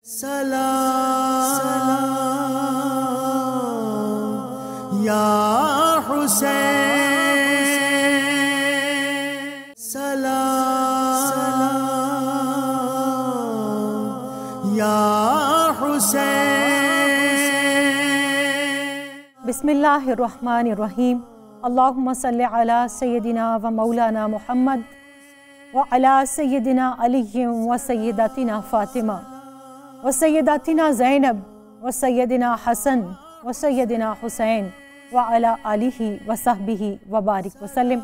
سلام یا حسین، سلام یا حسین۔ بسم اللہ الرحمن الرحیم۔ اللہم صلی علی سیدنا و مولانا محمد وعلی سیدنا علی و سیداتنا فاطمہ و سیداتنا زینب و سیدنا حسن و سیدنا حسین وعلی آلہ و صحبہ وبارک وسلم۔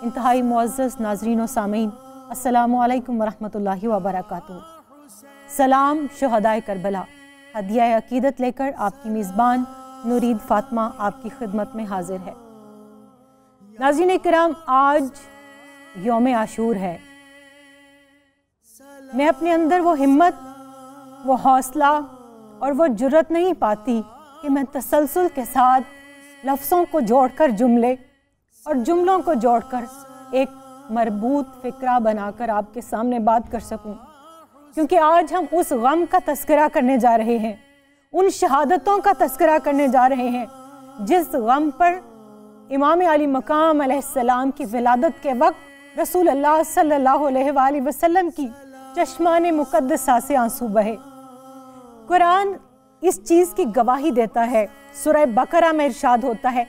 انتہائی معزز ناظرین و سامعین، السلام علیکم ورحمۃ اللہ وبرکاتہ۔ سلام شہدائے کربلا، ہدیہ عقیدت لے کر آپ کی میزبان نورید فاطمہ آپ کی خدمت میں حاضر ہے۔ ناظرین کرام، آج یوم عاشور ہے۔ میں اپنے اندر وہ ہمت، وہ حوصلہ اور وہ جرأت نہیں پاتی کہ میں تسلسل کے ساتھ لفظوں کو جوڑ کر جملے اور جملوں کو جوڑ کر ایک مربوط فکرہ بنا کر آپ کے سامنے بات کر سکوں، کیونکہ آج ہم اس غم کا تذکرہ کرنے جا رہے ہیں، ان شہادتوں کا تذکرہ کرنے جا رہے ہیں جس غم پر امام علی مقام علیہ السلام کی ولادت کے وقت رسول اللہ صلی اللہ علیہ وآلہ وسلم کی چشمان مقدسہ سے آنسو بہے۔ قرآن اس چیز کی گواہی دیتا ہے۔ سورہ بقرہ میں ارشاد ہوتا ہے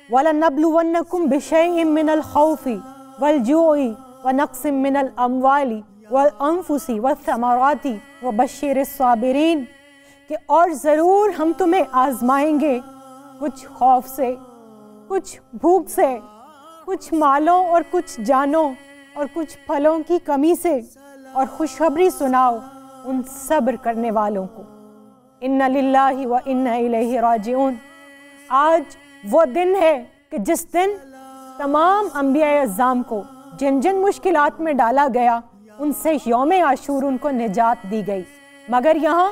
وَلَنَبْلُوَنَّكُمْ بِشَيْءٍ مِّنَ الْخَوْفِ وَالْجُوعِ وَنَقْصٍ مِّنَ الْأَمْوَالِ وَالْأَنفُسِ وَالثَّمَرَاتِ وَبَشِّرِ الصَّابِرِينَ، کہ اور ضرور ہم تمہیں آزمائیں گے، کچھ خوف سے، کچھ بھوک سے، کچھ مالوں اور کچھ جانوں اور کچھ پھلوں کی کمی سے، اور خوشخبری سناؤ ان صبر کرنے والوں کو۔ اِنَّ لِلَّهِ وَإِنَّ إِلَيْهِ راجعون۔ آج وہ دن ہے کہ جس دن تمام انبیاء اعظام کو جن جن مشکلات میں ڈالا گیا ان سے یوم عاشور ان کو نجات دی گئی، مگر یہاں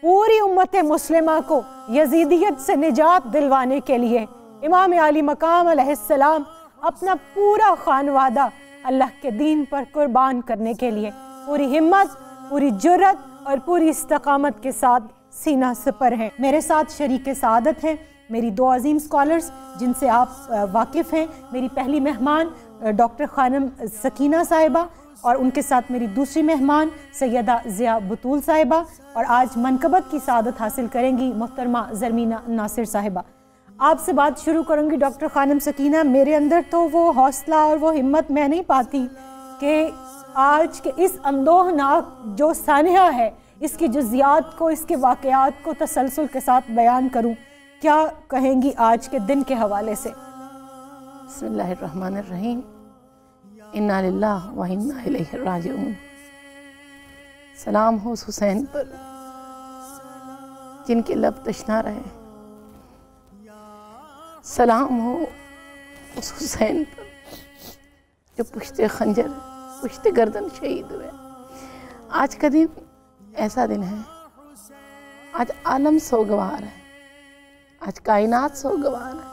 پوری امت مسلمہ کو یزیدیت سے نجات دلوانے کے لیے امام علی مقام علیہ السلام اپنا پورا خانوادہ اللہ کے دین پر قربان کرنے کے لیے پوری ہمت، پوری جرأت اور پوری استقامت کے ساتھ سینہ سپر ہیں۔ میرے ساتھ شریک سعادت ہیں میری دو عظیم اسکالرز جن سے آپ واقف ہیں۔ میری پہلی مہمان ڈاکٹر خانم سکینہ صاحبہ، اور ان کے ساتھ میری دوسری مہمان سیدہ ضیاء بطول صاحبہ، اور آج منقبت کی سعادت حاصل کریں گی محترمہ زرمینہ ناصر صاحبہ۔ آپ سے بات شروع کروں گی ڈاکٹر خانم سکینہ۔ میرے اندر تو وہ حوصلہ اور وہ ہمت میں نہیں پاتی کہ آج کے اس اندوہناک جو سانحہ ہے اس کی جزیات کو، اس کے واقعات کو تسلسل کے ساتھ بیان کروں۔ کیا کہیں گی آج کے دن کے حوالے سے؟ بسم اللہ الرحمن الرحیم۔ انا للہ و انا الیہ راجعون۔ سلام ہو اس حسین پر جن کے لب تشنا رہے، سلام ہو اس حسین پر جو پشت خنجر، پشت گردن شہید ہوئے۔ آج کا دن ایسا دن ہے، آج عالم سوگوار ہے، آج کائنات سوگوار ہے،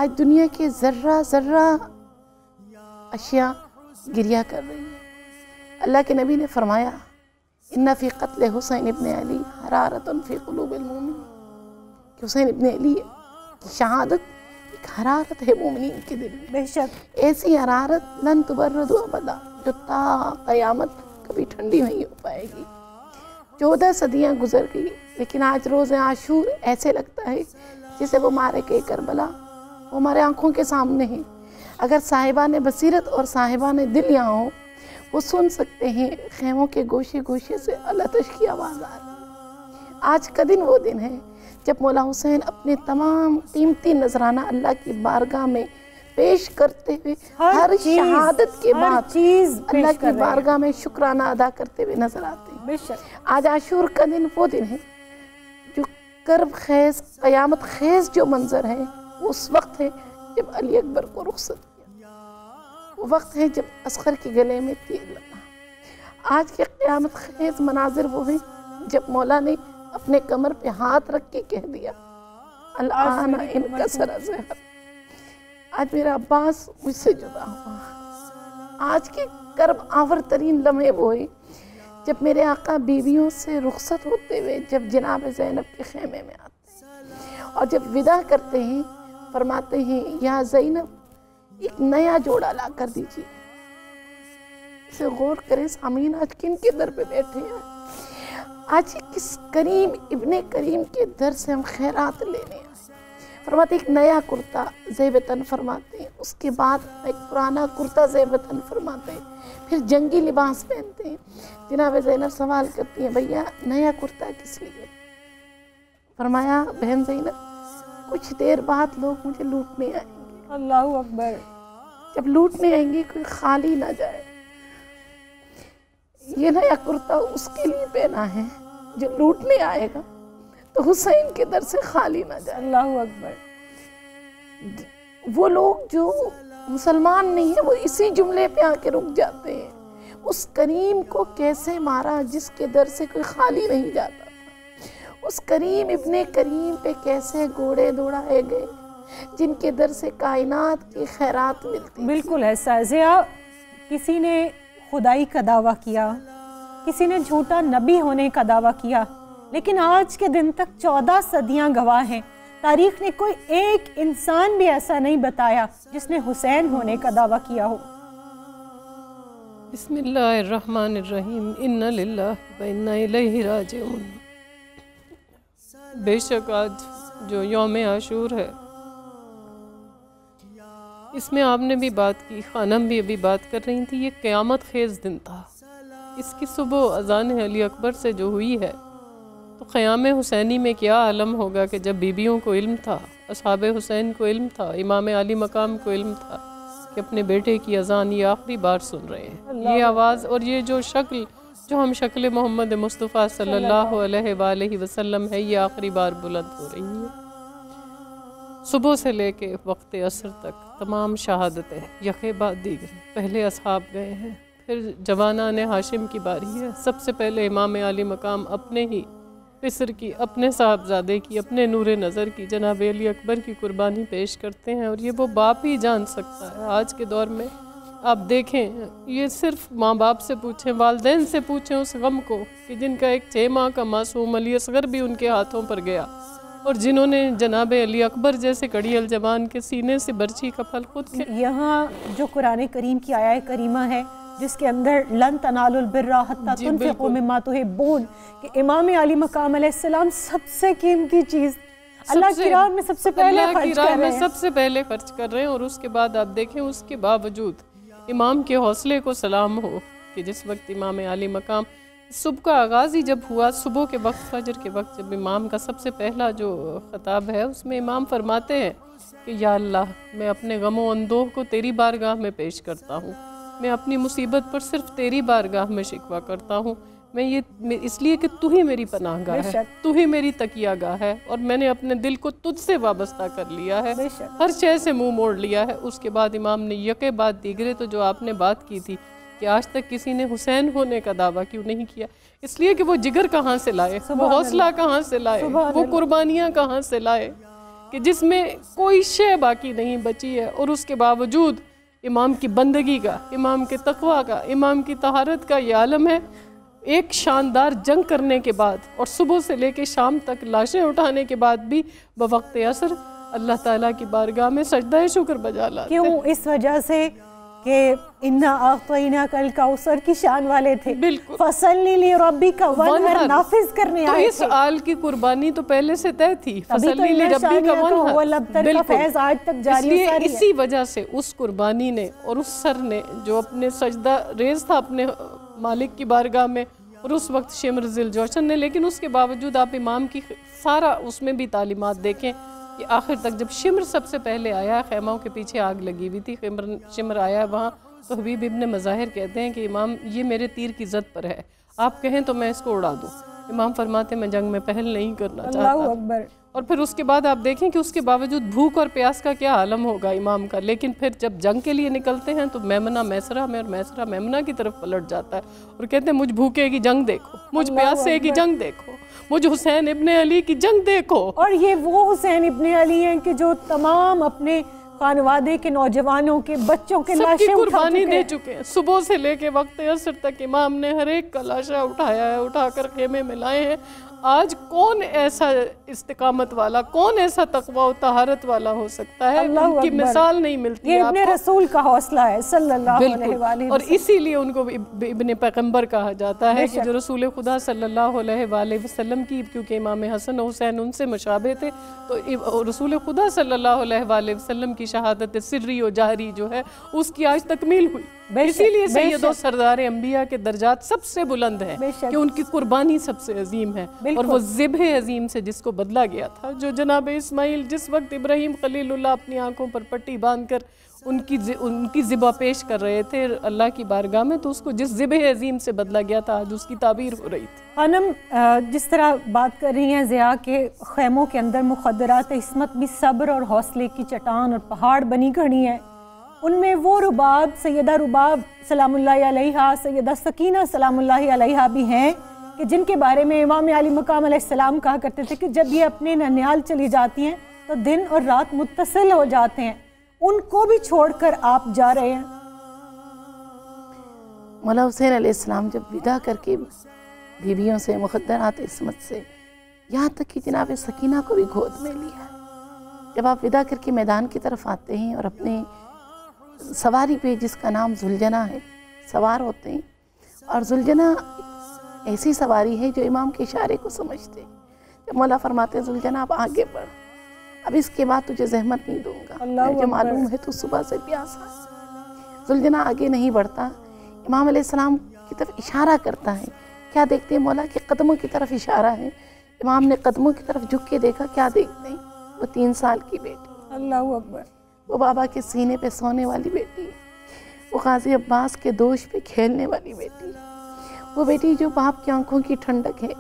آج دنیا کے ذرہ ذرہ اشیاء گریہ کر رہی ہے۔ اللہ کے نبی نے فرمایا ان فی قتل حسین ابن علی حرارۃ فی قلوب المومنین، کہ حسین ابن علی کی شہادت ایک حرارت ہے مومنین کے دل میں، بے شک ایسی حرارت لن تبرد ابدا، جو تا قیامت کبھی ٹھنڈی نہیں ہو پائے گی۔ 14 صدیاں گزر گئی، لیکن آج روز عاشور ایسے لگتا ہے جسے وہ معرکہ کربلا وہ ہمارے آنکھوں کے سامنے ہیں۔ اگر صاحبان بصیرت اور صاحبان دل یہاں ہوں وہ سن سکتے ہیں خیموں کے گوشے گوشے سے التش کی آواز آ رہی ہے۔ آج کا دن وہ دن ہے جب مولا حسین اپنے تمام قیمتی نذرانہ اللہ کی بارگاہ میں پیش کرتے ہوئے ہر شہادت کے بعد اللہ کی بارگاہ میں شکرانہ ادا کرتے ہوئے نظر آتے ہیں۔ بے شک آج عاشور کا دن وہ دن ہے جو کرب خیز، قیامت خیز جو منظر ہے وہ اس وقت ہے جب علی اکبر کو رخصت کیا، وہ وقت ہے جب اصغر کے گلے میں تیر لگا۔ آج کے قیامت خیز مناظر وہ ہیں جب مولا نے اپنے کمر پہ ہاتھ رکھ کے کہہ دیا الآن انکسر ظہر، آج میرا عباس مجھ سے جدا ہوا۔ آج کے کرب آور ترین لمحے وہ ہیں جب میرے آقا بیویوں سے رخصت ہوتے ہوئے جب جناب زینب کے خیمے میں آتے ہیں اور جب ودا کرتے ہیں فرماتے ہیں یا زینب ایک نیا جوڑا لا کر دیجیے. اسے غور کریں سامعین، آج کن کے در پہ بیٹھے ہیں؟ آج کس کریم ابن کریم کے در سے ہم خیرات لینے ہیں. فرماتے ایک نیا کرتا زیبتن فرماتے ہیں، اس کے بعد ایک پرانا کرتا زیبتن فرماتے ہیں، پھر جنگی لباس پہنتے ہیں. جناب زینب سوال کرتی ہیں بھیا نیا کرتا کس لیے؟ فرمایا بہن زینب کچھ دیر بعد لوگ مجھے لوٹنے آئیں گے. اللہ اکبر. جب لوٹنے آئیں گے کوئی خالی نہ جائے. یہ نیا کرتا اس کے لیے پہنا ہے جو لوٹنے آئے گا تو حسین کے در سے خالی نہ جائے. اللہ اکبر. وہ لوگ جو مسلمان نہیں ہیں وہ اسی جملے پہ آ کے رک جاتے ہیں. اس کریم کو کیسے مارا جس کے در سے کوئی خالی نہیں جاتا تھا. اس کریم ابن کریم پہ کیسے گھوڑے دوڑائے گئے جن کے در سے کائنات کی خیرات ملتی. بالکل ایسا ہے ضیا. کسی نے خدائی کا دعویٰ کیا، کسی نے جھوٹا نبی ہونے کا دعویٰ کیا، لیکن آج کے دن تک 14 صدیاں گواہ ہیں. تاریخ نے کوئی ایک انسان بھی ایسا نہیں بتایا جس نے حسین ہونے کا دعویٰ کیا ہو. بسم اللہ الرحمن الرحیم. ان للہ و انا الیہ راجعون. بے شک آج جو یوم عاشور ہے اس میں آپ نے بھی بات کی، خانم بھی ابھی بات کر رہی تھی، یہ قیامت خیز دن تھا. اس کی صبح اذان علی اکبر سے جو ہوئی ہے تو قیام حسینی میں کیا عالم ہوگا کہ جب بیویوں کو علم تھا، اصحاب حسین کو علم تھا، امام علی مقام کو علم تھا کہ اپنے بیٹے کی اذان یہ آخری بار سن رہے ہیں. یہ آواز اور یہ جو شکل جو ہم شکل محمد مصطفیٰ صلی اللہ علیہ وآلہ وسلم ہے یہ آخری بار بلند ہو رہی ہے. صبح سے لے کے وقت عصر تک تمام شہادتیں یکے بعد دیگر. پہلے اصحاب گئے ہیں، پھر جوانان ہاشم کی باری ہے. سب سے پہلے امام علی مقام اپنے ہی پسر کی، اپنے صاحبزادے کی، اپنے نور نظر کی، جناب علی اکبر کی قربانی پیش کرتے ہیں. اور یہ وہ باپ ہی جان سکتا ہے. آج کے دور میں آپ دیکھیں، یہ صرف ماں باپ سے پوچھیں، والدین سے پوچھیں اس غم کو کہ جن کا ایک 6 ماہ کا معصوم علی اصغر بھی ان کے ہاتھوں پر گیا، اور جنہوں نے جناب علی اکبر جیسے کڑی الجوان کے سینے سے برچھی کا پھل خود کھایا. یہاں جو قرآن کریم کی آیہ کریمہ ہے جس کے اندر لن تنالوا البر حتی تنفقوا مما تحبون، کہ امام علی مقام علیہ السلام سب سے قیمتی چیز اللہ کی راہ میں سب سے پہلے خرچ کر رہے ہیں. سب سے پہلے خرچ کر رہے ہیں. اور اس کے بعد آپ دیکھیں اس کے باوجود امام کے حوصلے کو سلام ہو کہ جس وقت امام علی مقام صبح کا آغاز ہی جب ہوا، صبح کے وقت فجر کے وقت جب امام کا سب سے پہلا جو خطاب ہے اس میں امام فرماتے ہیں کہ یا اللہ میں اپنے غم و اندوہ کو تیری بارگاہ میں پیش کرتا ہوں. میں اپنی مصیبت پر صرف تیری بارگاہ میں شکوہ کرتا ہوں. میں یہ اس لیے کہ تو ہی میری پناہ گاہ ہے، تو ہی میری تکیہ گاہ ہے، اور میں نے اپنے دل کو تجھ سے وابستہ کر لیا ہے، ہر شے سے منہ موڑ لیا ہے. اس کے بعد امام نے یکے بعد دیگرے تو جو آپ نے بات کی تھی کہ آج تک کسی نے حسین ہونے کا دعویٰ کیوں نہیں کیا، اس لیے کہ وہ جگر کہاں سے لائے، وہ حوصلہ کہاں سے لائے، وہ قربانیاں کہاں سے لائے کہ جس میں کوئی شے باقی نہیں بچی ہے. اور اس کے باوجود امام کی بندگی کا، امام کے تقویٰ کا، امام کی طہارت کا یہ عالم ہے. ایک شاندار جنگ کرنے کے بعد اور صبح سے لے کے شام تک لاشیں اٹھانے کے بعد بھی بوقت عصر اللہ تعالیٰ کی بارگاہ میں سجدہ شکر بجا لاتے. کیوں؟ اس وجہ سے کہ اِنَّا أَعْطَيْنَاكَ الْكَوْثَرَ کی شان والے تھے. بالکل. فَصَلِّ لِرَبِّكَ وَانْحَرْ نافذ کرنے آئے تھے. تو اس آل کی قربانی تو پہلے سے طے تھی. فَصَلِّ لِرَبِّكَ وَانْحَرْ. بالکل. آج تک جاری اس لیے اسی وجہ سے اس قربانی نے اور اس سر نے جو اپنے سجدہ ریز تھا اپنے مالک کی بارگاہ میں، اور اس وقت شمر ذل جوشن نے، لیکن اس کے باوجود آپ امام کی سارا اس میں بھی تعلیمات دیکھیں کہ آخر تک جب شمر سب سے پہلے آیا، خیموں کے پیچھے آگ لگی ہوئی تھی، شمر آیا وہاں، تو حبیب ابن مظاہر کہتے ہیں کہ امام یہ میرے تیر کی زد پر ہے، آپ کہیں تو میں اس کو اڑا دوں. امام فرماتے میں جنگ میں پہل نہیں کرنا چاہتا. اللہ اکبر. اور پھر اس کے بعد آپ دیکھیں کہ اس کے باوجود بھوک اور پیاس کا کیا عالم ہوگا امام کا، لیکن پھر جب جنگ کے لیے نکلتے ہیں تو میمنہ میسرہ میں اور میسرہ میمنہ کی طرف پلٹ جاتا ہے اور کہتے ہیں مجھ بھوکے کی جنگ دیکھو، مجھ پیاسے کی جنگ دیکھو، مجھ حسین ابن علی کی جنگ دیکھو. اور یہ وہ حسین ابن علی ہیں کہ جو تمام اپنے خانوادے کے نوجوانوں کے بچوں کے سب کی لاشیں اٹھا قربانی چکے دے ہیں۔ چکے ہیں۔ صبح سے لے کے وقت عصر تک امام نے ہر ایک کا لاشا اٹھایا ہے، اٹھا کر خیمے میں لائے ہیں۔ آج کون ایسا استقامت والا، کون ایسا تقوی و طہارت والا ہو سکتا ہے؟ اللہ ان کی اکبر۔ مثال نہیں ملتی یہ آپ ابن کو۔ رسول کا حوصلہ ہے صلی اللہ علیہ بالکل، وآلہ اور وسلم۔ اسی لیے ان کو ابن پیغمبر کہا جاتا ہے بے کہ شک۔ جو رسول خدا صلی اللہ علیہ وآلہ وسلم کی، کیونکہ امام حسن و حسین ان سے مشابہ تھے، تو رسول خدا صلی اللہ علیہ وآلہ وسلم کی شہادت سری و جہری جو ہے اس کی آج تکمیل ہوئی۔ بے شک، اسی لیے بے سید و شک۔ سردار انبیاء کے درجات سب سے بلند ہیں بے شک۔ کہ ان کی قربانی سب سے عظیم ہے، بالکل۔ اور وہ ذبح عظیم سے جس کو بدلا گیا تھا، جو جناب اسماعیل جس وقت ابراہیم خلیل اللہ اپنی آنکھوں پر پٹی باندھ کر ان کی ذبح پیش کر رہے تھے اللہ کی بارگاہ میں، تو اس کو جس ذبح عظیم سے بدلا گیا تھا آج اس کی تعبیر ہو رہی تھی۔ خانم جس طرح بات کر رہی ہیں ضیاء کے خیموں کے اندر مخدرات عصمت بھی صبر اور حوصلے کی چٹان اور پہاڑ بنی کھڑی ہیں، ان میں وہ رباب، سیدہ رباب سلام اللہ علیہا، سیدہ سکینہ سلام اللہ علیہا بھی ہیں کہ جن کے بارے میں امام علی مقام علیہ السلام کہا کرتے تھے کہ جب یہ اپنے ننیال چلی جاتی ہیں تو دن اور رات متصل ہو جاتے ہیں، ان کو بھی چھوڑ کر آپ جا رہے ہیں۔ مولا حسین علیہ السلام جب ودا کر کے بیویوں سے، مخدرات عصمت سے، یہاں تک کہ جناب سکینہ کو بھی گود میں لیا ہے، جب آپ ودا کر کے میدان کی طرف آتے ہیں اور اپنے سواری پہ جس کا نام زلجنہ ہے سوار ہوتے ہیں، اور زلجنہ ایسی سواری ہے جو امام کے اشارے کو سمجھتے ہیں، جب مولا فرماتے ہیں زلجنہ اب آگے بڑھ، اب اس کے بعد تجھے زحمت نہیں دوں گا، مجھے معلوم ہے تو صبح سے پیاسا ہے۔ زلجنہ آگے نہیں بڑھتا، امام علیہ السلام کی طرف اشارہ کرتا ہے، کیا دیکھتے ہیں؟ مولا کے قدموں کی طرف اشارہ ہے، امام نے قدموں کی طرف جھک کے دیکھا، کیا دیکھتے ہیں؟ وہ 3 سال کی بیٹی، اللہ اکبر، وہ بابا کے سینے پہ سونے والی بیٹی، وہ غازی عباس کے دوش پہ کھیلنے والی بیٹی، وہ بیٹی جو باپ کی آنکھوں کی ٹھنڈک ہے،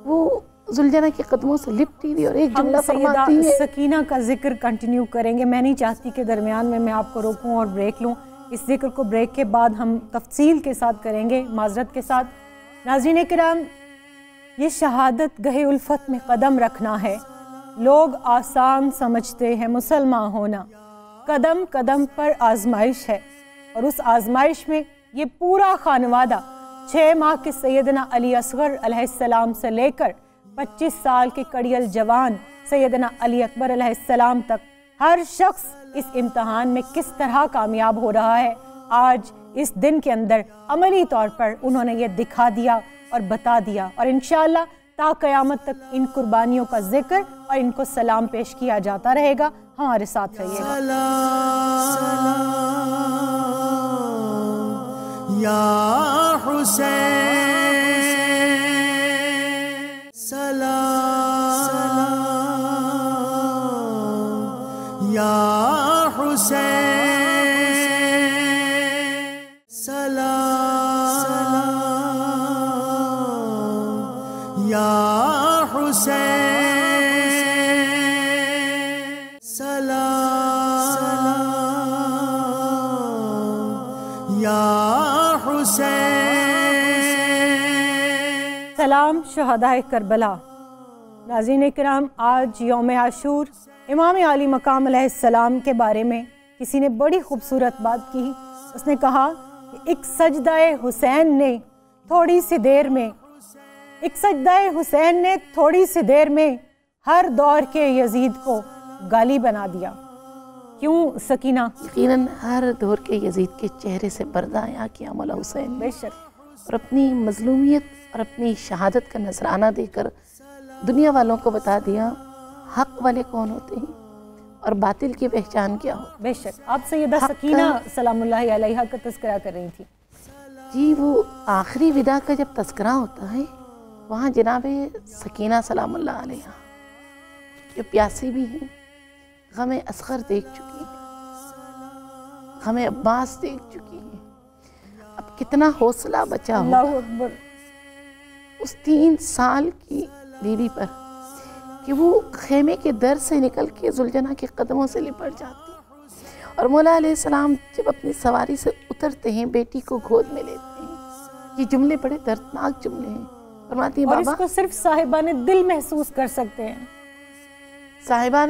وہ زلجنہ کے قدموں سے لپٹی ہوئی اور ایک ہم جملہ فرماتی سیدہ ہے۔ سکینہ کا ذکر کنٹینیو کریں گے، میں نہیں چاہتی کہ درمیان میں آپ کو روکوں اور بریک لوں، اس ذکر کو بریک کے بعد ہم تفصیل کے ساتھ کریں گے، معذرت کے ساتھ۔ ناظرین کرام، یہ شہادت گہے الفت میں قدم رکھنا ہے، لوگ آسان سمجھتے ہیں مسلمان ہونا، قدم قدم پر آزمائش ہے، اور اس آزمائش میں یہ پورا خانوادہ 6 ماہ کے سیدنا علی اصغر علیہ السلام سے لے کر 25 سال کے کڑیل جوان سیدنا علی اکبر علیہ السلام تک ہر شخص اس امتحان میں کس طرح کامیاب ہو رہا ہے، آج اس دن کے اندر عملی طور پر انہوں نے یہ دکھا دیا اور بتا دیا، اور انشاءاللہ تا قیامت تک ان قربانیوں کا ذکر اور ان کو سلام پیش کیا جاتا رہے گا۔ ہمارے ساتھ رہیے گا۔ یا حسین سلام، یا حسین سلام، یا حسین سلام، یا حسین۔ سلام شہدائے کربلا۔ ناظرین کرام، آج یوم عاشور، امام علی مقام علیہ السلام کے بارے میں کسی نے بڑی خوبصورت بات کی۔ اس نے کہا کہ ایک سجدہ حسین نے تھوڑی سی دیر میں ہر دور کے یزید کو گالی بنا دیا۔ کیوں سکینہ؟ یقیناً ہر دور کے یزید کے چہرے سے پردہ عیاں کیا مولا حسین نے، بے شک، اور اپنی مظلومیت اور اپنی شہادت کا نذرانہ دے کر دنیا والوں کو بتا دیا حق والے کون ہوتے ہیں اور باطل کی پہچان کیا ہو۔ بے شک۔ آپ سیدہ سکینہ سلام اللہ علیہا کا تذکرہ کر رہی تھی۔ جی، وہ آخری ودا کا جب تذکرہ ہوتا ہے، وہاں جناب سکینہ سلام اللہ علیہا جو پیاسی بھی ہیں، غم اصغر دیکھ چکی ہیں، غم عباس دیکھ چکی ہیں، اب کتنا حوصلہ بچا ہو اللہ اکبر۔ اس 3 سال کی بیوی پر کہ وہ خیمے کے در سے نکل کے زلجنہ کے قدموں سے لپٹ جاتی ہے، اور مولا علیہ السلام جب اپنی سواری سے اترتے ہیں، بیٹی کو گود میں لیتے ہیں۔ یہ جملے بڑے دردناک جملے ہیں۔ فرماتی ہیں اور اس بابا، کو صرف صاحبان دل محسوس کر سکتے ہیں۔ صاحبان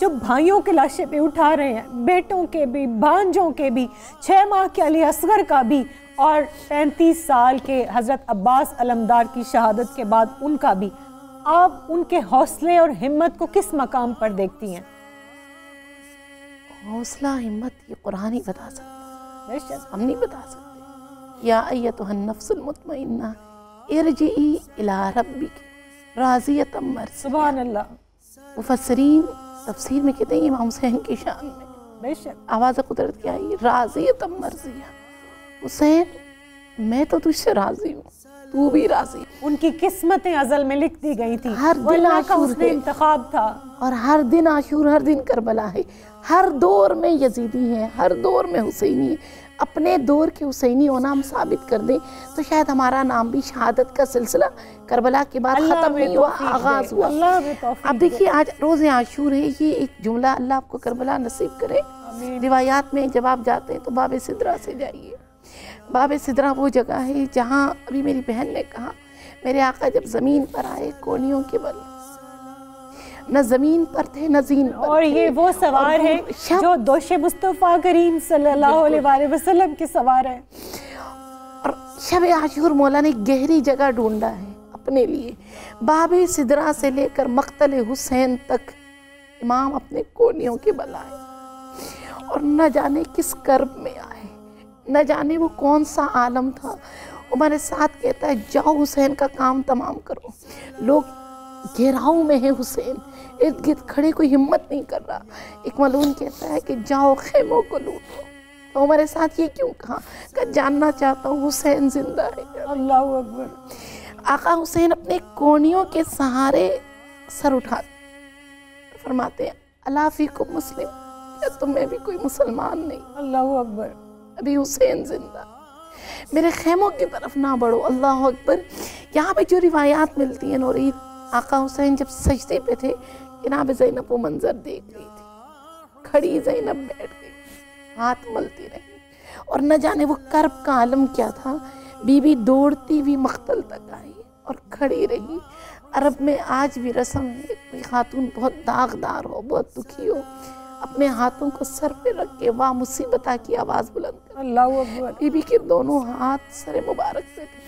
جو بھائیوں کے لاشیں بھی اٹھا رہے ہیں، بیٹوں کے بھی، بھانجوں کے بھی، 6 ماہ کے علی اصغر کا بھی، اور 35 سال کے حضرت عباس علمدار کی شہادت کے بعد ان کا بھی، آپ ان کے حوصلے اور ہمت کو کس مقام پر دیکھتی ہیں؟ حوصلہ ہمت یہ قرآن ہی بتا سکتا بے شک۔ ہم نہیں بتا سکتے۔ یا ایتھا النفس المطمئنہ ارجعی الی ربک راضیۃ مرضیہ۔ سبحان اللہ۔ مفسرین تفسیر میں کہتے ہیں امام حسین کی شان میں بے شک۔ آواز قدرت کیا ہے، راضیۃ مرضیہ، حسین میں تو تجھ سے راضی ہوں، تو بھی راضی۔ ان کی قسمتیں ازل میں لکھ دی گئی تھی، ہر وہ دن اللہ کا عاشور اس نے ہے، انتخاب تھا۔ اور ہر دن عاشور، ہر دن کربلا ہے، ہر دور میں یزیدی ہیں، ہر دور میں حسینی ہے۔ اپنے دور کے حسینی ہونا ہم ثابت کر دیں تو شاید ہمارا نام بھی شہادت کا سلسلہ کربلا کے بعد ختم نہیں ہوا، آغاز ہوا۔ اب دیکھیے آج روز عاشور ہے، یہ ایک جملہ اللہ آپ کو کربلا نصیب کرے۔ روایات میں جب آپ جاتے ہیں تو باب سدرہ سے جائیے۔ باب سدرہ وہ جگہ ہے جہاں ابھی میری بہن نے کہا میرے آقا جب زمین پر آئے کونیوں کے بل، نہ زمین پر تھے نہ زین پر اور تھے، یہ وہ سوار ہے جو دوش مصطفیٰ کریم صلی اللہ علیہ وآلہ وسلم کے سوار ہے۔ اور شب عاشور مولا نے گہری جگہ ڈھونڈا ہے اپنے لیے۔ باب سدرہ سے لے کر مقتل حسین تک امام اپنے کونیوں کے بل آئے، اور نہ جانے کس کرب میں آئے، نہ جانے وہ کون سا عالم تھا۔ عمر سعد کہتا ہے جاؤ حسین کا کام تمام کرو۔ لوگ گھیراؤ میں ہے حسین، ارد گرد کھڑے کوئی ہمت نہیں کر رہا۔ ایک ملعون کہتا ہے کہ جاؤ خیموں کو لوٹو۔ تو عمر سعد یہ کیوں کہا کہ جاننا چاہتا ہوں حسین زندہ ہے۔ اللہ اکبر۔ آقا حسین اپنے کونیوں کے سہارے سر اٹھاتے فرماتے ہیں الا فیکم مسلم، کیا تم میں بھی کوئی مسلمان نہیں؟ اللہ اکبر۔ ابھی حسین زندہ، میرے خیموں کی طرف نہ بڑھو۔ اللہ اکبر۔ یہاں پہ جو روایات ملتی ہیں نورید، آقا حسین جب سجدے پہ تھے جناب زینب وہ منظر دیکھ رہی تھی، کھڑی زینب بیٹھ گئی، ہاتھ ملتی رہی، اور نہ جانے وہ کرب کا عالم کیا تھا۔ بی بی دوڑتی ہوئی مقتل تک آئی اور کھڑی رہی۔ عرب میں آج بھی رسم ہے، کوئی خاتون بہت داغدار ہو، بہت دکھی ہو، اپنے ہاتھوں کو سر پہ رکھ کے واہ مصیبتہ کی آواز بلند کر۔ اللہ اکبر۔ بی بی کے دونوں ہاتھ سر مبارک پہ تھے۔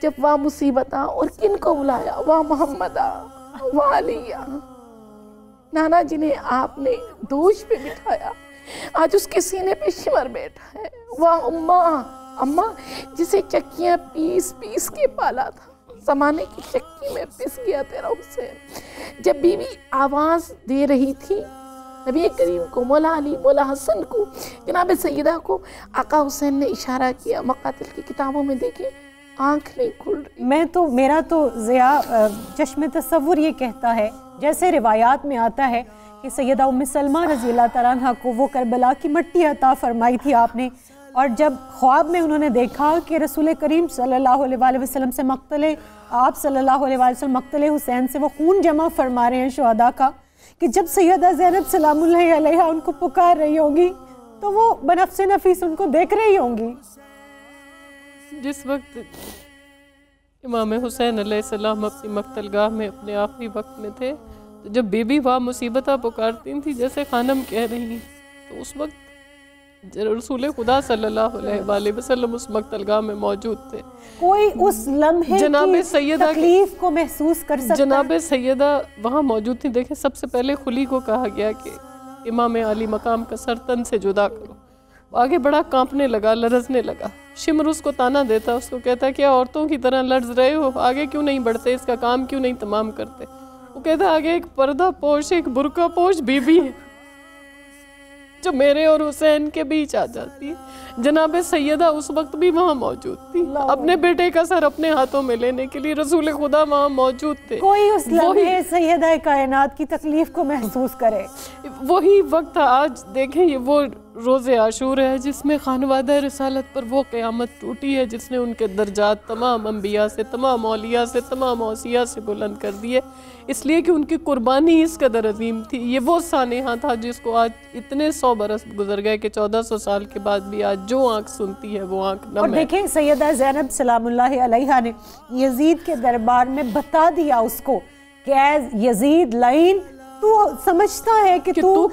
جب واہ مصیبتہ اور کن کو بلایا، واہ محمدہ، واہ علیہ، نانا جنہیں آپ نے دوش پہ بٹھایا آج اس کے سینے پہ شمر بیٹھا ہے، واہ اماں، اماں جسے چکیاں پیس پیس کے پالا تھا، زمانے کی چکی میں پس گیا تیرا حسین۔ جب بی بی آواز دے رہی تھی نبی کریم کو، مولا علی، مولا حسن کو، جناب سیدہ کو، آقا حسین نے اشارہ کیا۔ مقاتل کی کتابوں میں دیکھیں آنکھ نہیں کھل رہی۔ میرا تو ضیاء چشم تصور یہ کہتا ہے، جیسے روایات میں آتا ہے کہ سیدہ ام سلمہ رضی اللہ تعالیٰ عنہ کو وہ کربلا کی مٹی عطا فرمائی تھی آپ نے، اور جب خواب میں انہوں نے دیکھا کہ رسول کریم صلی اللہ علیہ وآلہ وسلم سے آپ صلی اللہ علیہ وآلہ وسلم مقتل حسین سے وہ خون جمع فرما رہے ہیں شہداء کا، کہ جب سیدہ زینب سلام اللہ علیہا ان کو پکار رہی ہوں گی تو وہ بنفس نفیس ان کو دیکھ رہی ہوں گی۔ جس وقت امام حسین علیہ السلام اپنی مقتل گاہ میں اپنے آخری وقت میں تھے، تو جب بی بی واہ مصیبتہ پکارتی تھی جیسے خانم کہہ رہی ہیں، تو اس وقت رسول خدا صلی اللہ علیہ وآلہ وسلم اس مقتل گاہ میں موجود تھے۔ کوئی اس لمحے جناب کی سیدہ تکلیف کو محسوس کر سکتا ہے؟ جناب سیدہ وہاں موجود تھی۔ دیکھیں سب سے پہلے خلی کو کہا گیا کہ امام علی مقام کا سر تن سے جدا کرو، آگے بڑا کانپنے لگا، لرزنے لگا۔ شمر اس کو تانا دیتا، اس کو کہتا کیا عورتوں کی طرح لرز رہے ہو، آگے کیوں نہیں بڑھتے، اس کا کام کیوں نہیں تمام کرتے؟ وہ کہتا آگے ایک پردہ پوش، ایک برقع پوش بی بی ہے جو میرے اور حسین کے بیچ آ جاتی ہے۔ جناب سیدہ اس وقت بھی وہاں موجود تھی، اپنے بیٹے کا سر اپنے ہاتھوں میں لینے کے لیے رسول خدا وہاں موجود تھے۔ کوئی اس لمحے سیدہ کائنات کی تکلیف کو محسوس کرے۔ وہی وقت تھا۔ آج دیکھیں یہ وہ روز عاشور ہے جس میں خانوادہ رسالت پر وہ قیامت ٹوٹی ہے جس نے ان کے درجات تمام انبیاء سے، تمام اولیاء سے، تمام اوصیاء سے بلند کر دیے، اس لیے کہ ان کی قربانی اس قدر عظیم تھی۔ یہ وہ سانحہ تھا جس کو آج اتنے 100 برس گزر گئے کہ 1400 سال کے بعد بھی آج جو آنکھ سنتی ہے وہ آنکھ نم ہے۔ اور دیکھیں سیدہ زینب سلام اللہ علیہا نے یزید کے دربار میں بتا دیا اس کو کہ اے یزید لعین، تو سمجھتا ہے کہ تو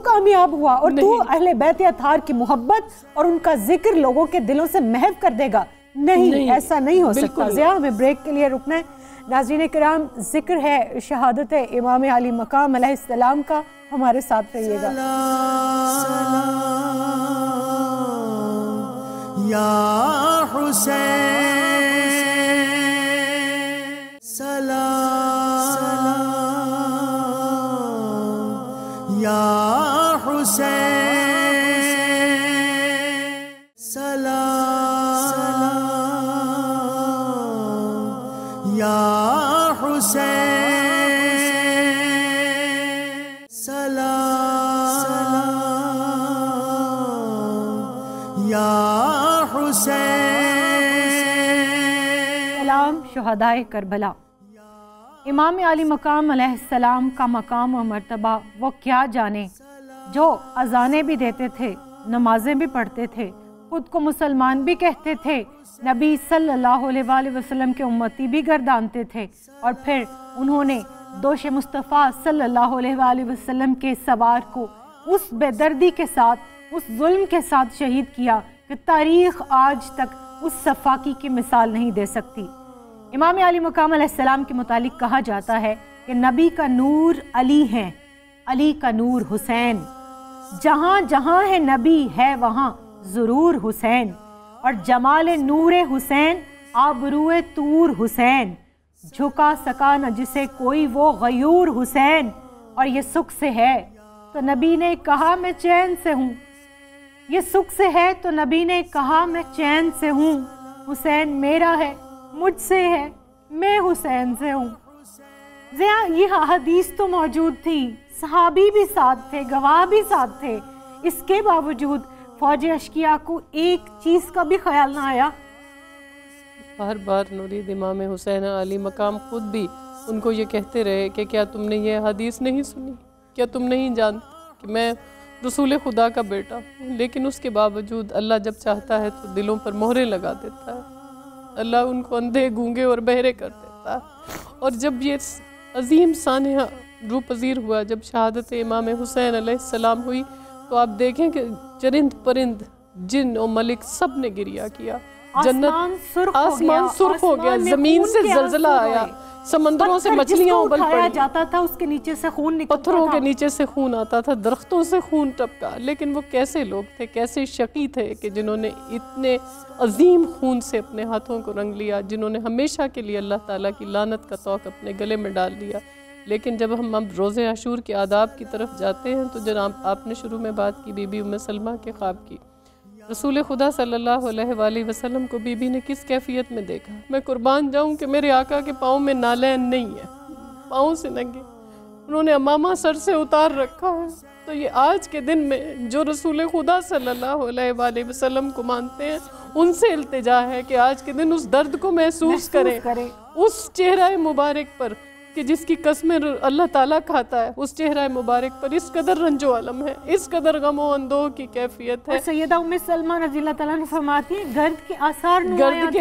کامیاب ہوا اور تو اہل بیت اطہار کی محبت اور ان کا ذکر لوگوں کے دلوں سے محو کر دے گا. نہیں, ایسا نہیں ہو سکتا. ضیاء ہمیں بریک کے لیے رکنا ہے. ناظرین کرام، ذکر ہے شہادت امام علی مقام علیہ السلام کا. ہمارے ساتھ رہیے گا. یا حسین سلام، یا حسین سلام، یا حسین سلام، یا حسین. سلام شہدائے کربلا. امام علی مقام علیہ السلام کا مقام و مرتبہ وہ کیا جانے، جو اذانیں بھی دیتے تھے، نمازیں بھی پڑھتے تھے، خود کو مسلمان بھی کہتے تھے، نبی صلی اللہ علیہ وآلہ وسلم کے امتی بھی گردانتے تھے، اور پھر انہوں نے دوش مصطفیٰ صلی اللہ علیہ وآلہ وسلم کے سوار کو اس بے دردی کے ساتھ، اس ظلم کے ساتھ شہید کیا کہ تاریخ آج تک اس صفاقی کی مثال نہیں دے سکتی. امام علی مقام علیہ السلام کے متعلق کہا جاتا ہے کہ نبی کا نور علی ہے، علی کا نور حسین، جہاں جہاں ہے نبی ہے وہاں ضرور حسین، اور جمال نور حسین آبروئے طور حسین، جھکا سکا نہ جسے کوئی وہ غیور حسین، اور یہ سکھ سے ہے تو نبی نے کہا میں چین سے ہوں، یہ سکھ سے ہے تو نبی نے کہا میں چین سے ہوں، حسین میرا ہے مجھ سے ہے میں حسین سے ہوں. ضیاء یہ حدیث تو موجود تھی، صحابی بھی ساتھ تھے، گواہ بھی ساتھ تھے، اس کے باوجود فوج اشقیاء کو ایک چیز کا بھی خیال نہ آیا. بار بار نورید امام حسین علی مقام خود بھی ان کو یہ کہتے رہے کہ کیا تم نے یہ حدیث نہیں سنی، کیا تم نہیں جانتے کہ میں رسول خدا کا بیٹا ہوں. لیکن اس کے باوجود اللہ جب چاہتا ہے تو دلوں پر مہریں لگا دیتا ہے، اللہ ان کو اندھے گونگے اور بہرے کر دیتا ہے. اور جب یہ عظیم سانحہ روح پذیر ہوا، جب شہادت امام حسین علیہ السلام ہوئی، تو آپ دیکھیں کہ چرند پرند جن و ملک سب نے گریہ کیا، آسمان سرخ ہو گیا، زمین سے زلزلہ آیا، سمندروں سے مچھلیاں ابل پڑی، جاتا تھا اس کے نیچے سے خون نکلتا تھا، پتھروں کے نیچے سے خون آتا تھا، درختوں سے خون ٹپکا. لیکن وہ کیسے لوگ تھے، کیسے شقی تھے کہ جنہوں نے اتنے عظیم خون سے اپنے ہاتھوں کو رنگ لیا، جنہوں نے ہمیشہ کے لیے اللہ تعالیٰ کی لعنت کا طوق اپنے گلے میں ڈال لیا. لیکن جب ہم اب روزہ عاشور کے آداب کی طرف جاتے ہیں تو جناب آپ نے شروع میں بات کی بی بی ام سلمہ کے خواب کی. رسول خدا صلی اللہ علیہ وآلہ وسلم کو بی بی نے کس کیفیت میں دیکھا؟ میں قربان جاؤں کہ میرے آقا کے پاؤں میں نالین نہیں ہے، پاؤں سے ننگے، انہوں نے امامہ سر سے اتار رکھا ہے. تو یہ آج کے دن میں جو رسول خدا صلی اللہ علیہ وآلہ وسلم کو مانتے ہیں ان سے التجا ہے کہ آج کے دن اس درد کو محسوس کریں، اس چہرہ مبارک پر کہ جس کی قسمیں اللہ تعالیٰ کھاتا ہے، اس چہرہ مبارک پر اس قدر رنج و علم ہے، اس قدر غم و اندوہ کی کیفیت ہے. سیدہ ام سلمہ رضی اللہ تعالیٰ عنہ فرماتی ہیں گرد کے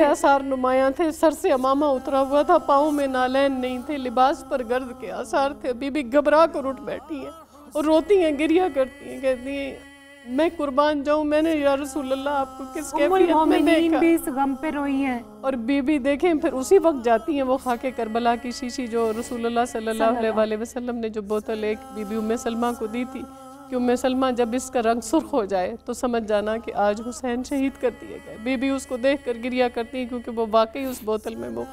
آثار نمایاں تھے، سر سے امامہ اترا ہوا تھا، پاؤں میں نالین نہیں تھے، لباس پر گرد کے آثار تھے. بی بی گھبرا کر اٹھ بیٹھی ہیں اور روتی ہیں، گریہ کرتی ہیں، کہتی ہیں میں قربان جاؤں، میں نے یا رسول اللہ آپ کو کس کیفیت میں دیکھا. بھی اس غم پہ روئی ہیں. اور بی بی دیکھیں پھر اسی وقت جاتی ہیں وہ خاک کربلا کی شیشی جو رسول اللہ صلی اللہ علیہ وآلہ وسلم نے جو بوتل ایک بی بی ام سلمہ کو دی تھی کہ ام سلمہ جب اس کا رنگ سرخ ہو جائے تو سمجھ جانا کہ آج حسین شہید کر دیے گئے. بی بی اس کو دیکھ کر گریہ کرتی ہیں کیونکہ وہ واقعی اس بوتل میں وہ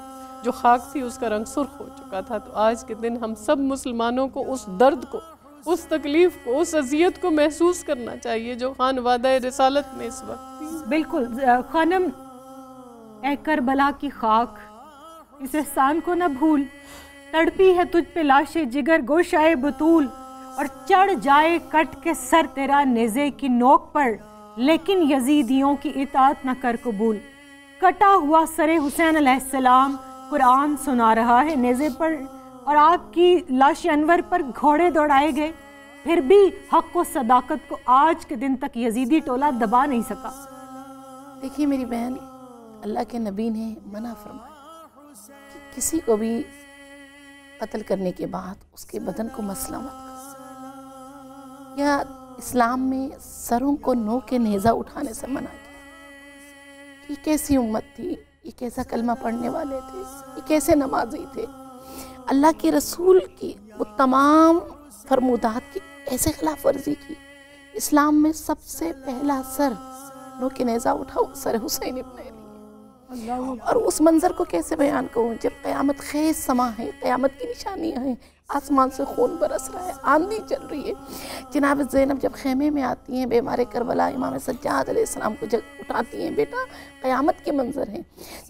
جو خاک تھی اس کا رنگ سرخ ہو چکا تھا. تو آج کے دن ہم سب مسلمانوں کو اس درد کو، اس تکلیف کو، اس اذیت کو محسوس کرنا چاہیے جو خانوادہ رسالت میں اس وقت تھی. بالکل خانم، اے کربلا کی خاک، اس احسان کو نہ بھول، تڑپی ہے تجھ پہ لاش جگر گوشائے بطول، اور چڑھ جائے کٹ کے سر تیرا نیزے کی نوک پر، لیکن یزیدیوں کی اطاعت نہ کر قبول. کٹا ہوا سر حسین علیہ السلام قرآن سنا رہا ہے نیزے پر، اور آپ کی لاش انور پر گھوڑے دوڑائے گئے، پھر بھی حق و صداقت کو آج کے دن تک یزیدی ٹولہ دبا نہیں سکا. دیکھیے میری بہن، اللہ کے نبی نے منع فرمایا کہ کسی کو بھی قتل کرنے کے بعد اس کے بدن کو مسلا مت کر، یا اسلام میں سروں کو نو کے نیزہ اٹھانے سے منع کیا۔ یہ کیسی امت تھی، یہ کیسا کلمہ پڑھنے والے تھے، یہ کیسے نمازی تھے، اللہ کے رسول کی وہ تمام فرمودات کی ایسے خلاف ورزی کی۔ اسلام میں سب سے پہلا سر نو کے نیزہ اٹھا سر حسین ابن علی، اور اس منظر کو کیسے بیان کروں جب قیامت خیز سما ہے، قیامت کی نشانیاں ہیں، آسمان سے خون برس رہا ہے، آندھی چل رہی ہے۔ جناب زینب جب خیمے میں آتی ہیں، بیمار کربلا امام سجاد علیہ السلام کو جگ اٹھاتی ہیں، بیٹا قیامت کے منظر ہیں۔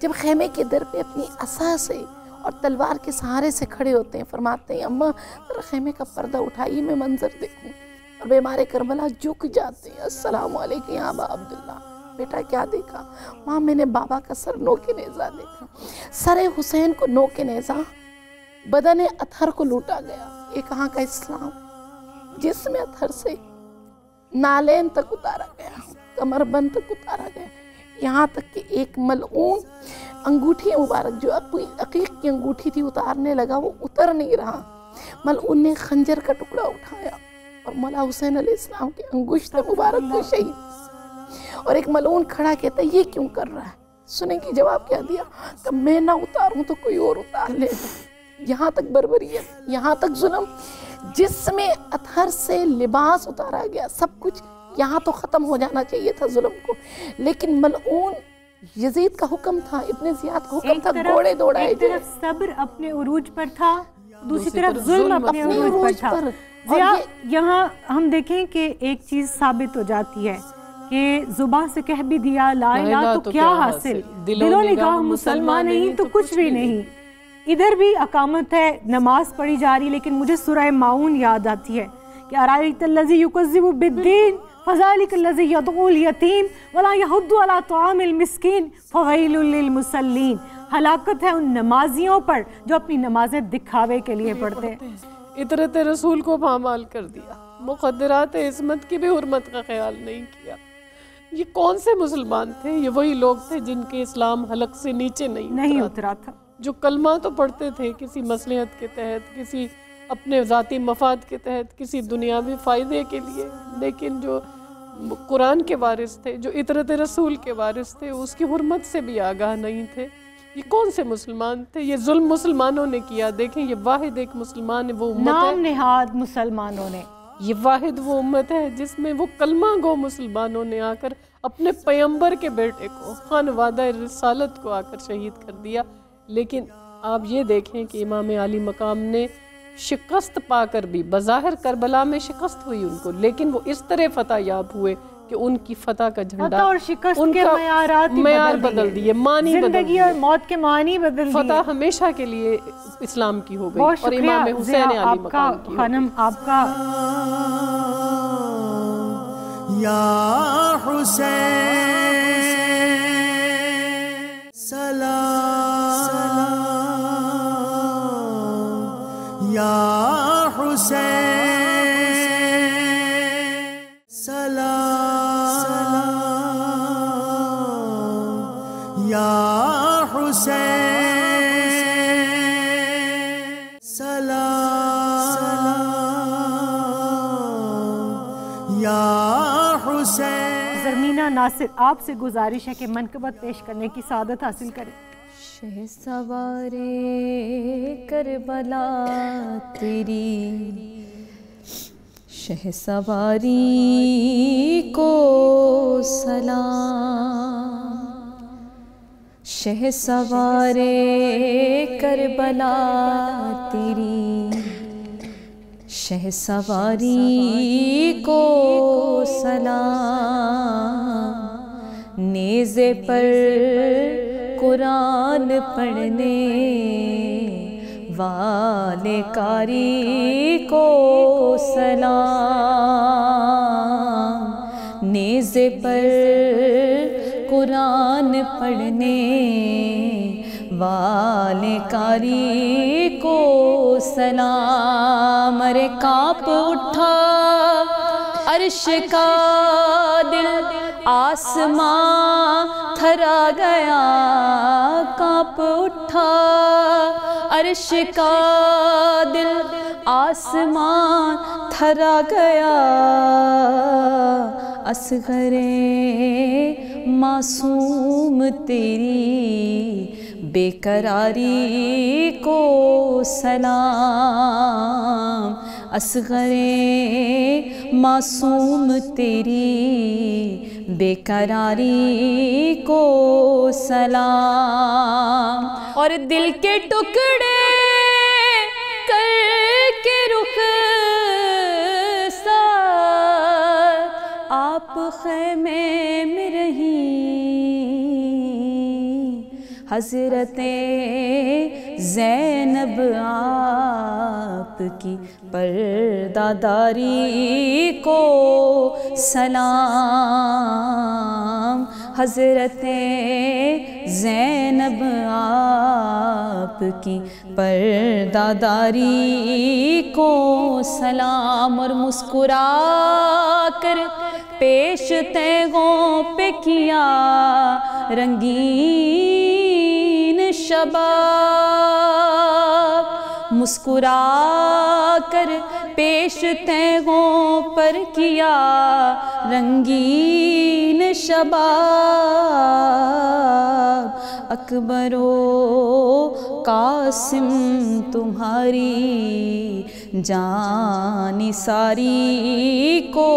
جب خیمے کے در پہ اپنی عصا سے اور تلوار کے سہارے سے کھڑے ہوتے ہیں، فرماتے ہیں اماں ذرا خیمے کا پردہ اٹھائیے میں منظر دیکھوں، اور بیمار کربلا جھک جاتے ہیں، السلام علیکم یا ابا عبداللہ۔ بیٹا کیا دیکھا؟ ماں میں نے بابا کا سر نو کے نیزہ دیکھا۔ سر حسین کو نو کے نیزہ، بدن اطہر کو لوٹا گیا۔ یہ کہاں کا اسلام؟ جسم اطہر سے نالین تک اتارا گیا، کمر بند تک اتارا گیا، یہاں تک کہ ایک ملعون انگوٹھی مبارک جو عقیق کی انگوٹھی تھی اتارنے لگا، وہ اتر نہیں رہا۔ ملعون نے خنجر کا ٹکڑا اٹھایا اور مولا حسین علیہ السلام کے انگشت مبارک کو شہید، اور ایک ملعون کھڑا کہتا ہے یہ کیوں کر رہا ہے؟ سنیں کہ جواب کیا دیا کہ میں نہ اتاروں تو کوئی اور اتار لے گا۔ یہاں تک بربریت، یہاں تک ظلم، جس میں اطہر سے لباس اتارا گیا، سب کچھ یہاں تو ختم ہو جانا چاہیے تھا ظلم کو، لیکن ملعون یزید کا حکم تھا، ابن زیاد کا حکم تھا، گھوڑے دوڑائے ایک طرف صبر اپنے عروج پر تھا، دوسری طرف ظلم اپنے عروج پر تھا۔ ضیاء یہاں ہم دیکھیں کہ ایک چیز ثابت ہو جاتی ہے کہ زبان سے کہہ بھی دیا لا الہ تو کیا حاصل، دل و نگاہ مسلمان نہیں تو کچھ بھی نہیں۔ ادھر بھی اقامت ہے، نماز پڑھی جا رہی، لیکن مجھے سورہ ماؤن یاد آتی ہے کہ ارائیت الذی یکذب بالدین فذلک الذی یدعو الیتیم ولا یحض علی طعام المسکین فویل للمصلین۔ ہلاکت ہے ان نمازیوں پر جو اپنی نمازیں دکھاوے کے لیے پڑھتے ہیں۔ اطرت رسول کو پامال کر دیا، مقدرات عصمت کی بھی حرمت کا خیال نہیں کیا۔ یہ کون سے مسلمان تھے؟ یہ وہی لوگ تھے جن کے اسلام حلق سے نیچے نہیں اترا تھا، جو کلمہ تو پڑھتے تھے کسی مصلحت کے تحت، کسی اپنے ذاتی مفاد کے تحت، کسی دنیاوی فائدے کے لیے، لیکن جو قرآن کے وارث تھے، جو اطرت رسول کے وارث تھے، اس کی حرمت سے بھی آگاہ نہیں تھے۔ یہ کون سے مسلمان تھے؟ یہ ظلم مسلمانوں نے کیا۔ دیکھیں یہ واحد ایک مسلمان ہے، وہ امت ہے، نام نہاد مسلمانوں نے، یہ واحد وہ امت ہے جس میں وہ کلمہ گو مسلمانوں نے آ کر اپنے پیغمبر کے بیٹے کو، خانوادہ رسالت کو آ کر شہید کر دیا۔ لیکن آپ یہ دیکھیں کہ امام علی مقام نے شکست پا کر بھی، بظاہر کربلا میں شکست ہوئی ان کو، لیکن وہ اس طرح فتح یاب ہوئے کہ ان کی فتح کا جھنڈا، اور شکست ان کے کا معیارات معیار بدل دیے، معنی بدل زندگی دیے، اور موت کے معنی بدل دیے۔ فتح ہمیشہ کے لیے اسلام کی ہو گئی، بہت اور شکریہ امام حسین ضیاء علی آپ کا، مقام کی ہو خانم گئی۔ آپ کا یا حسین سلام، یا حسین سلام، یا حسین سلام، یا حسین۔ زرمینہ ناصر آپ سے گزارش ہے کہ منقبت پیش کرنے کی سعادت حاصل کریں۔ شہسوار کربلا تیری شہسواری کو سلام، شہسوار کربلا تیری شہسواری کو سلام، نیزے پر قرآن پڑھنے والے قاری کو سلام، نیزے پر قرآن پڑھنے والے قاری کو سلام۔ ارے کانپ اٹھا عرش کا دل، آسمان تھرا گیا کانپ اٹھا عرش کا دل آسمان تھرا گیا اصغر معصوم تیری بے قراری کو سلام اصغر معصوم تیری بے قراری کو سلام اور دل کے ٹکڑے کر کے رخصت آپ خیمے میں رہی حضرت زینب آپ کی پردہ داری کو سلام حضرت زینب آپ کی پردہ داری کو سلام اور مسکرا کر پیش تیغوں پہ کیا رنگین شباب مسکرا کر پیش تیغوں پر کیا رنگین شباب اکبر و قاسم تمہاری جان ساری کو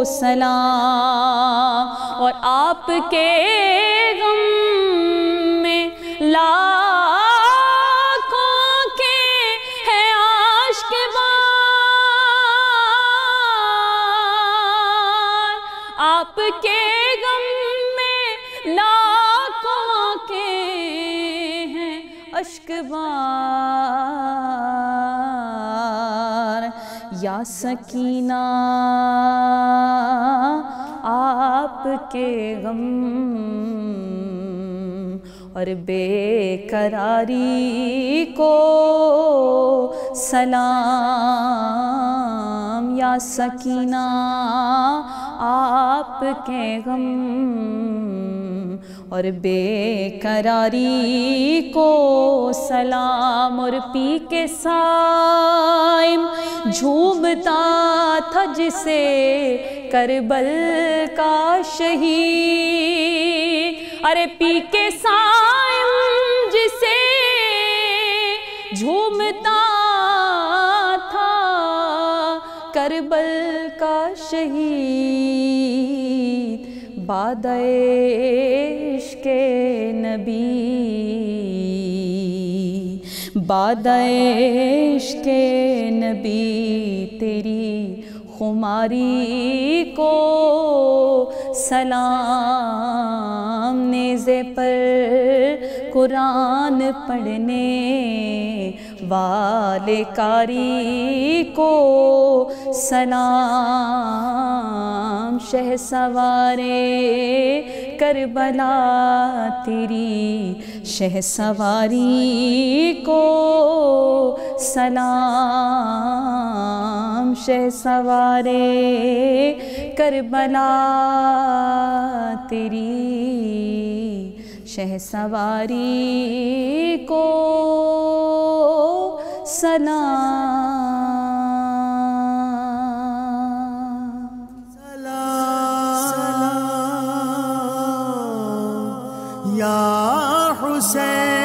سلام اور آپ کے غم میں لاکھوں کے ہیں عاشق بار آپ کے غم میں لاکھوں کے ہیں اشک بار یا سکینہ آپ کے غم اور بے قراری کو سلام یا سکینہ آپ کے غم اور بے قراری کو سلام اور پی کے سائم جھومتا تھا جسے کربل کا شہید ارے پی کے سائم جسے جھومتا تھا کربل کا شہید باد عشق نبی باد عشق نبی تیری خماری کو سلام نیزے پر قرآن پڑھنے والے قاری کو سلام شہ سوارے کربلا تیری شہ سواری کو سلام شہ سوارے کربلا تیری شہ سواری کو سلام سلام یا حسین